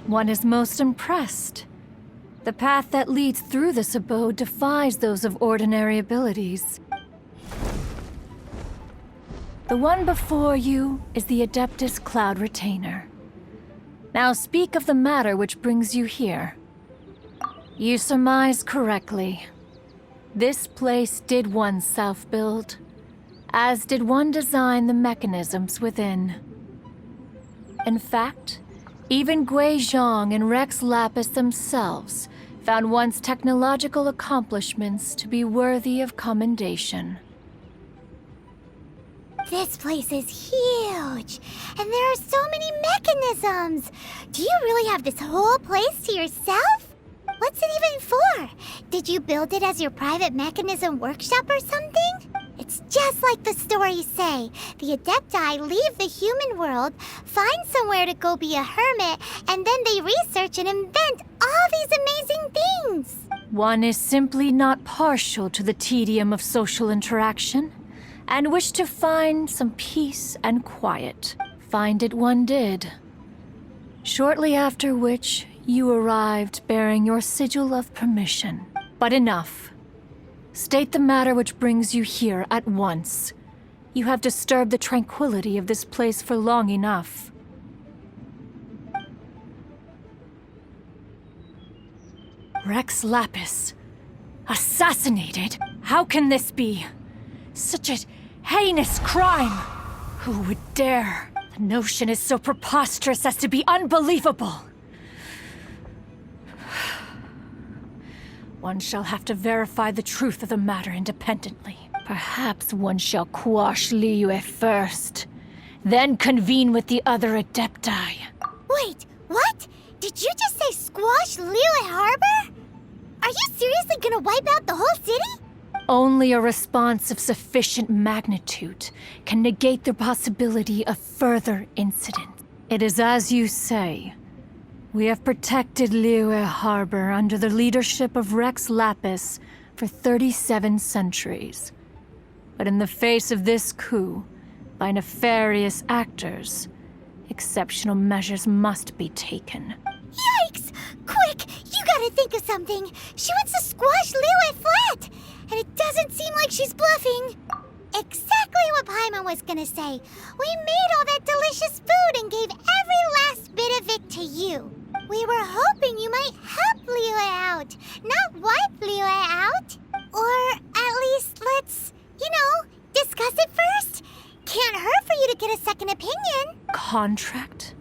One is most impressed. The path that leads through this abode defies those of ordinary abilities. The one before you is the Adeptus Cloud Retainer. Now speak of the matter which brings you here. You surmise correctly. This place did one self-build, as did one design the mechanisms within. In fact, even Gui Zhang and Rex Lapis themselves found one's technological accomplishments to be worthy of commendation. This place is huge, and there are so many mechanisms. Do you really have this whole place to yourself? What's it even for? Did you build it as your private mechanism workshop or something? It's just like the stories say. The Adepti leave the human world, find somewhere to go be a hermit, and then they research and invent all these amazing things. One is simply not partial to the tedium of social interaction, and wished to find some peace and quiet. Find it one did. Shortly after which, you arrived bearing your sigil of permission. But enough. State the matter which brings you here at once. You have disturbed the tranquility of this place for long enough. Rex Lapis. Assassinated? How can this be? Such a heinous crime! Who would dare? The notion is so preposterous as to be unbelievable. One shall have to verify the truth of the matter independently. Perhaps one shall quash Liyue first, then convene with the other Adepti. Wait, what? Did you just say squash Liyue Harbor? Are you seriously gonna wipe out the whole city? Only a response of sufficient magnitude can negate the possibility of further incident. It is as you say. We have protected Liyue Harbor under the leadership of Rex Lapis for 37 centuries. But in the face of this coup, by nefarious actors, exceptional measures must be taken. Yikes! Quick, you gotta think of something. She wants to squash Liyue flat, and it doesn't seem like she's bluffing. Exactly what Paimon was gonna say. We made all that delicious food and gave every last bit of it to you. We were hoping you might help Liyue out, not wipe Liyue out. Or at least let's, discuss it first. Can't hurt for you to get a second opinion. Contract?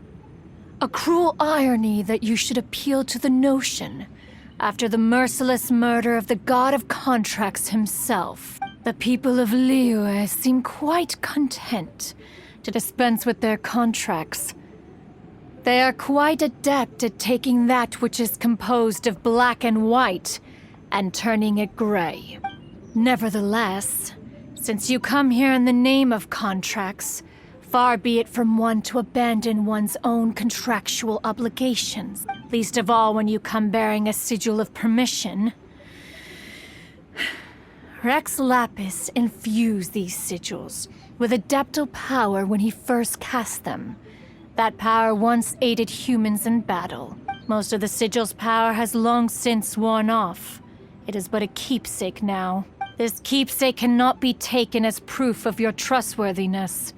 A cruel irony that you should appeal to the notion after the merciless murder of the god of contracts himself. The people of Liyue seem quite content to dispense with their contracts. They are quite adept at taking that which is composed of black and white and turning it gray. Nevertheless, since you come here in the name of contracts, far be it from one to abandon one's own contractual obligations, least of all when you come bearing a sigil of permission. Rex Lapis infused these sigils with adeptal power when he first cast them. That power once aided humans in battle. Most of the sigil's power has long since worn off. It is but a keepsake now. This keepsake cannot be taken as proof of your trustworthiness.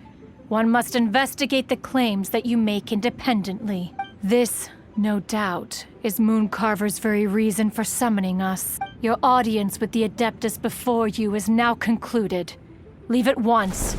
One must investigate the claims that you make independently. This, no doubt, is Mooncarver's very reason for summoning us. Your audience with the Adeptus before you is now concluded. Leave at once.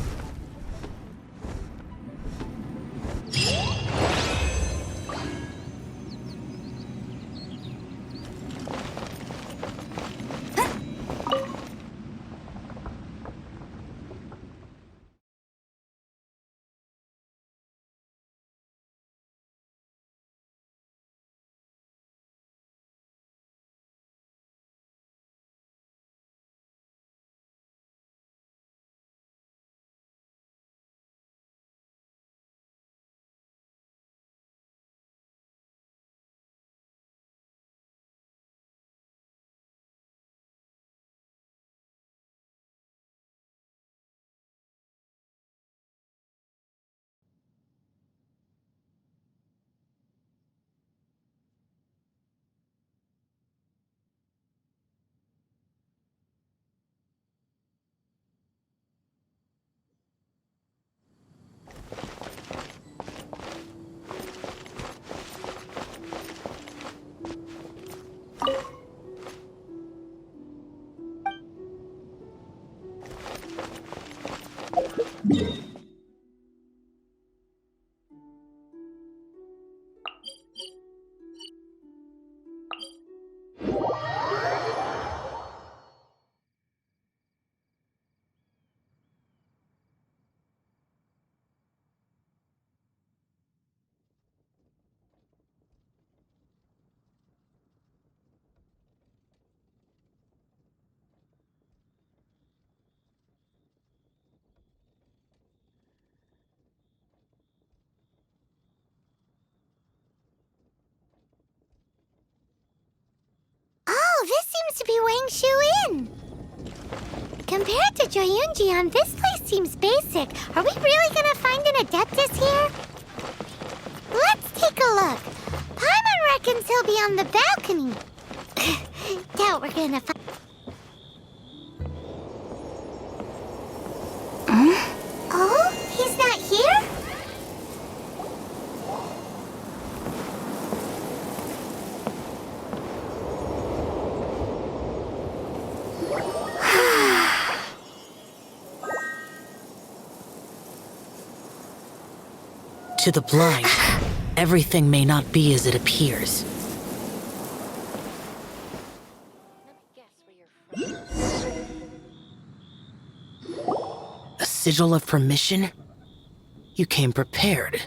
Shu in? Compared to Joyunjian, this place seems basic. Are we really gonna find an Adeptus here? Let's take a look. Paimon reckons he'll be on the balcony. Doubt we're gonna find... Oh, he's not here? To the blind, everything may not be as it appears. A sigil of permission? You came prepared.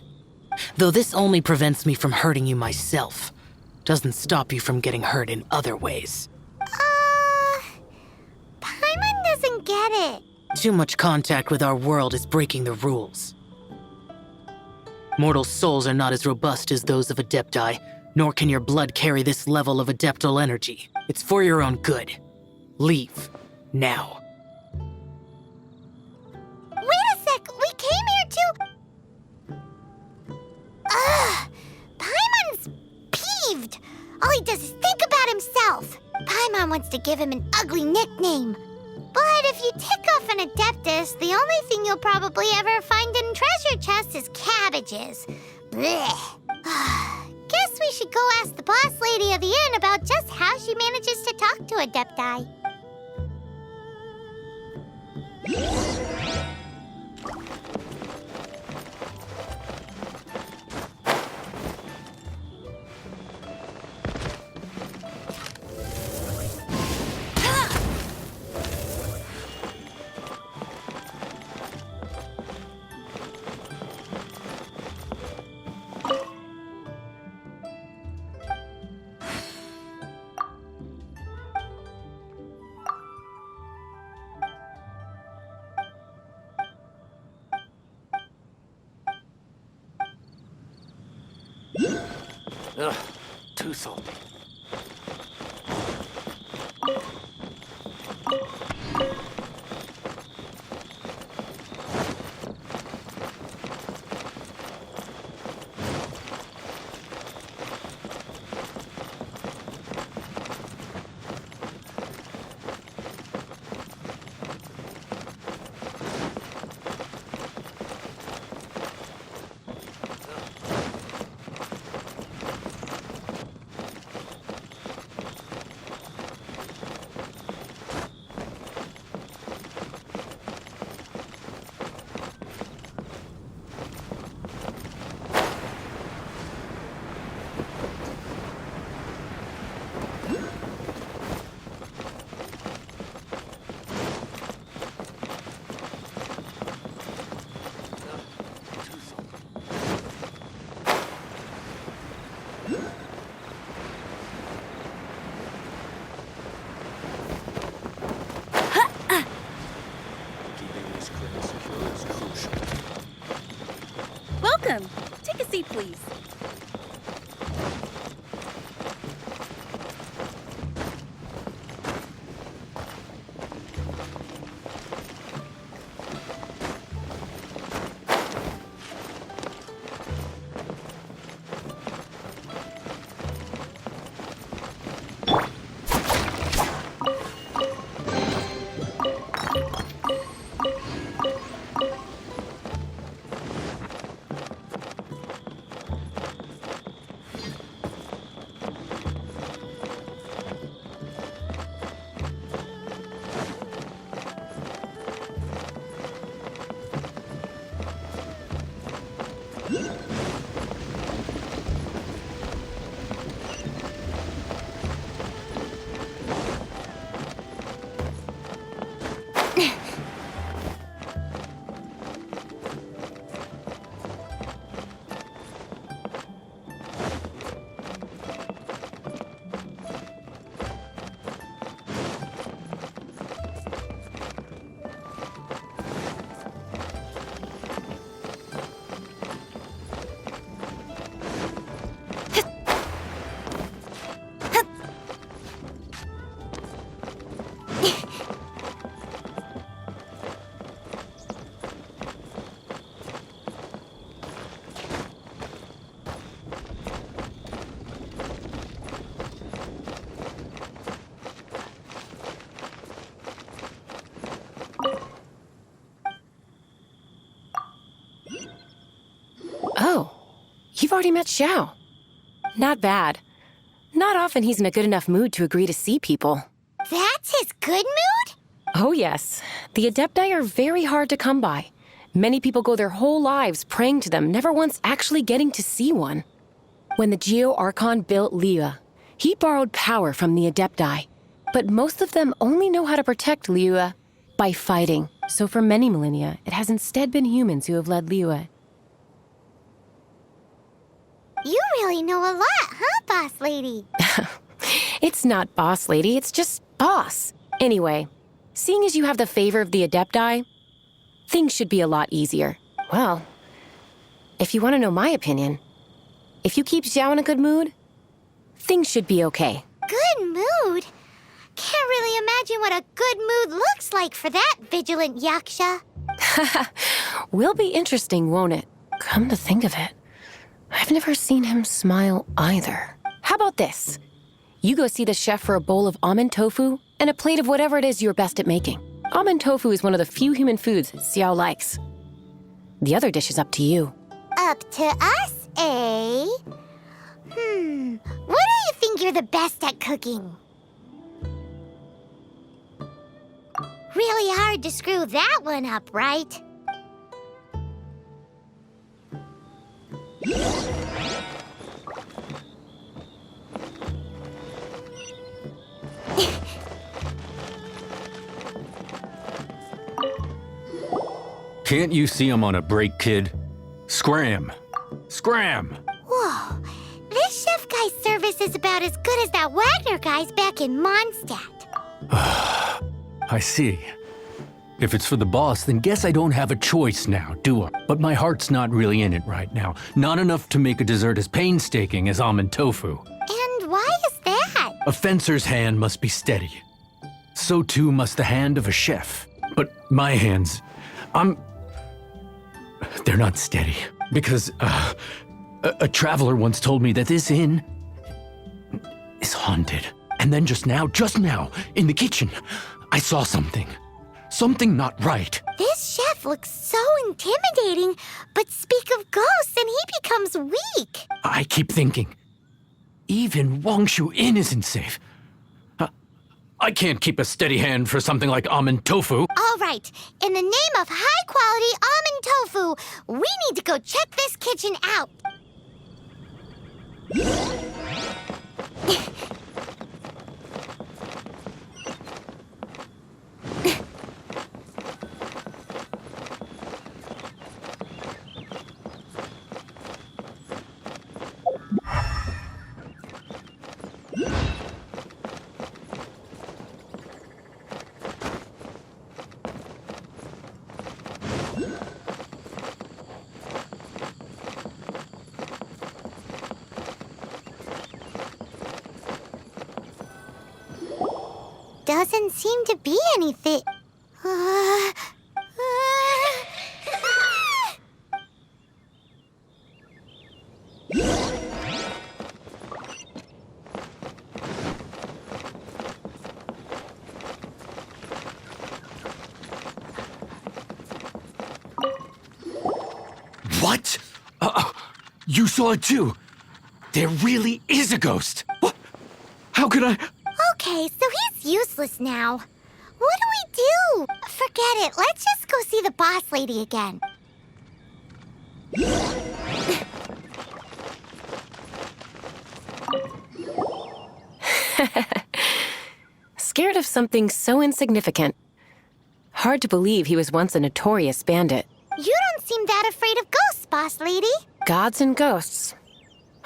Though this only prevents me from hurting you myself, doesn't stop you from getting hurt in other ways. Paimon doesn't get it. Too much contact with our world is breaking the rules. Mortal souls are not as robust as those of Adepti, nor can your blood carry this level of Adeptal energy. It's for your own good. Leave. Now. Wait a sec, we came here to... Paimon's peeved. All he does is think about himself. Paimon wants to give him an ugly nickname. But if you tick off an Adeptus, the only thing you'll probably ever find in treasure chests is cabbages. Blech. Guess we should go ask the boss lady of the inn about just how she manages to talk to Adepti. Ugh, too salty. Welcome. Take a seat, please. You've already met Xiao. Not bad. Not often he's in a good enough mood to agree to see people. That's his good mood? Oh yes, the Adepti are very hard to come by. Many people go their whole lives praying to them, never once actually getting to see one. When the Geo Archon built Liyue, he borrowed power from the Adepti. But most of them only know how to protect Liyue by fighting. So for many millennia, it has instead been humans who have led Liyue. You really know a lot, huh, boss lady? It's not boss lady, it's just boss. Anyway, seeing as you have the favor of the Adepti, things should be a lot easier. Well, if you want to know my opinion, if you keep Xiao in a good mood, things should be okay. Good mood? Can't really imagine what a good mood looks like for that vigilant yaksha. Will be interesting, won't it? Come to think of it, I've never seen him smile either. How about this? You go see the chef for a bowl of almond tofu and a plate of whatever it is you're best at making. Almond tofu is one of the few human foods Xiao likes. The other dish is up to you. Up to us, eh? What do you think you're the best at cooking? Really hard to screw that one up, right? Can't you see I'm on a break, kid? Scram! Scram! Whoa, this chef guy's service is about as good as that Wagner guy's back in Mondstadt. I see. If it's for the boss, then guess I don't have a choice now, do I? But my heart's not really in it right now. Not enough to make a dessert as painstaking as almond tofu. And why is that? A fencer's hand must be steady. So too must the hand of a chef. But my hands, they're not steady. Because, a traveler once told me that this inn is haunted. And then just now, in the kitchen, I saw something. Something not right. This chef looks so intimidating, but speak of ghosts and he becomes weak. I keep thinking, even Wangshu Inn isn't safe. I can't keep a steady hand for something like almond tofu. All right, in the name of high-quality almond tofu, we need to go check this kitchen out. Doesn't seem to be anything. What? You saw it too? There really is a ghost. What? How could I? Okay, so he's useless now. What do we do? Forget it. Let's just go see the boss lady again. Scared of something so insignificant. Hard to believe he was once a notorious bandit. You don't seem that afraid of ghosts, boss lady. Gods and ghosts.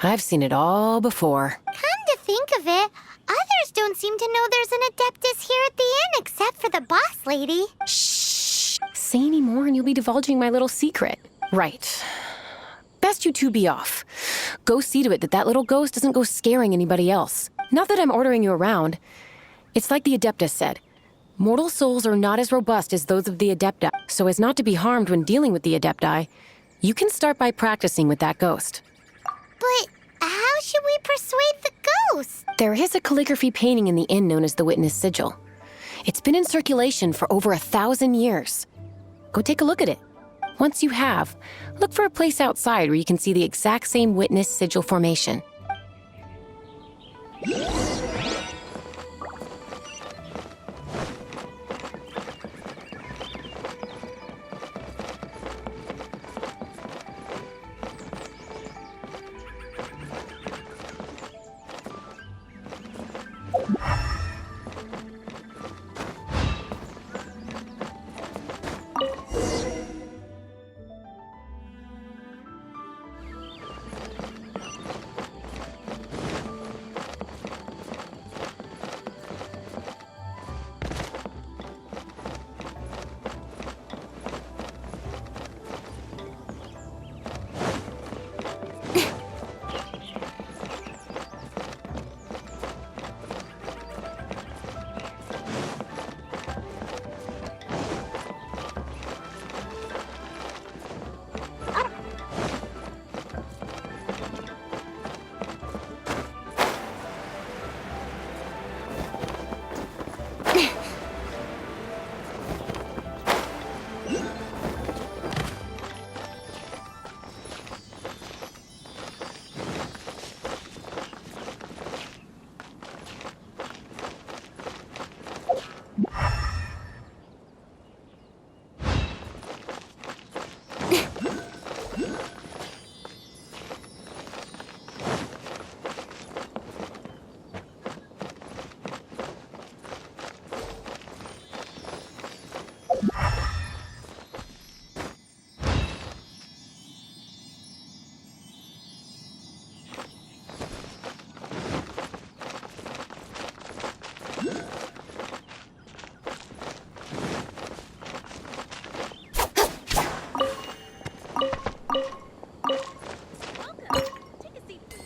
I've seen it all before. Come to think of it, others don't seem to know there's an Adeptus here at the inn except for the boss lady. Shh. Say any more and you'll be divulging my little secret. Right. Best you two be off. Go see to it that that little ghost doesn't go scaring anybody else. Not that I'm ordering you around. It's like the Adeptus said. Mortal souls are not as robust as those of the Adepti, so as not to be harmed when dealing with the Adepti, you can start by practicing with that ghost. But how should we persuade the ghost? There is a calligraphy painting in the inn known as the Witness Sigil. It's been in circulation for over 1,000 years. Go take a look at it. Once you have, look for a place outside where you can see the exact same witness sigil formation. Take a seat, please.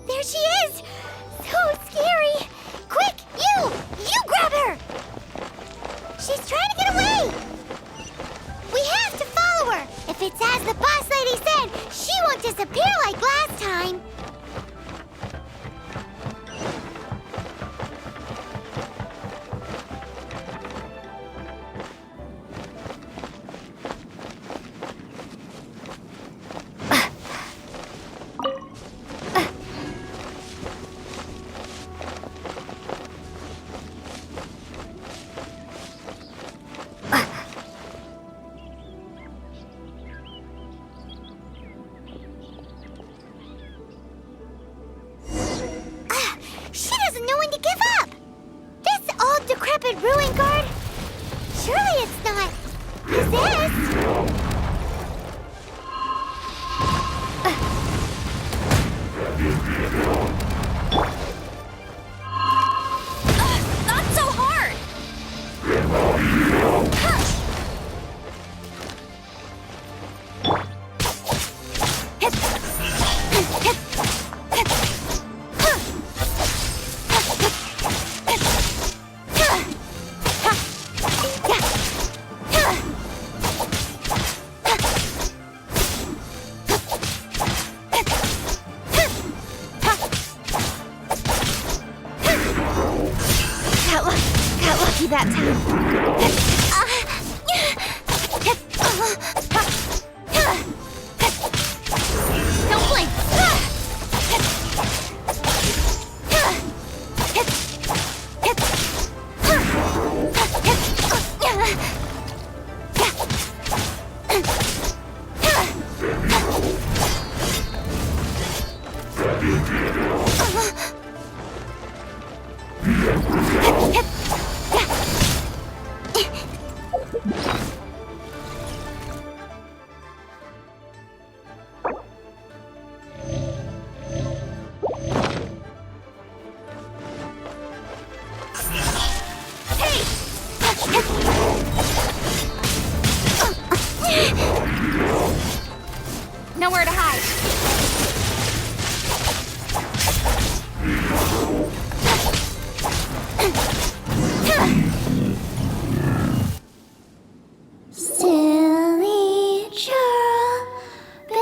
There she is! So scary! Quick, you! You grab her! She's trying to get away! We have to follow her! If it's as the boss lady said, she won't disappear like last time! She doesn't know when to give up! This old decrepit ruin guard? Surely it's not possessed? Not so hard! Got lucky that time. Don't blink. Nowhere to hide. Silly cherubim.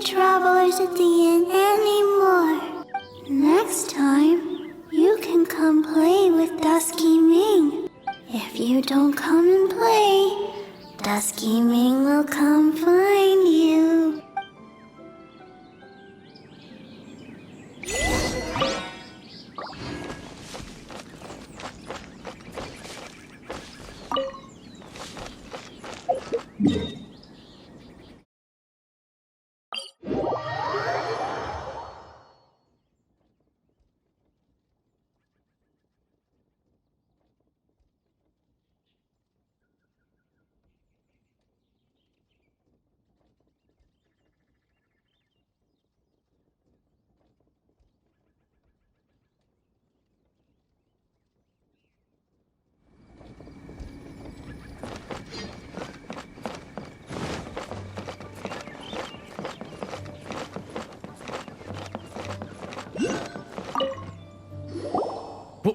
travelers at the inn anymore. Next time, you can come play with Dusky Ming. If you don't come and play, Dusky Ming will come find you.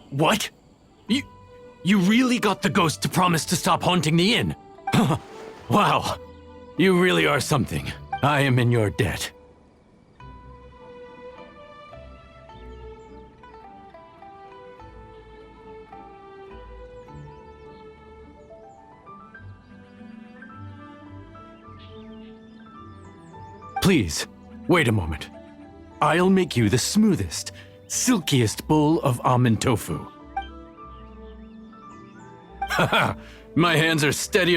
What? You really got the ghost to promise to stop haunting the inn? Wow. You really are something. I am in your debt. Please, wait a moment. I'll make you the smoothest, silkiest bowl of almond tofu. Haha, my hands are steadier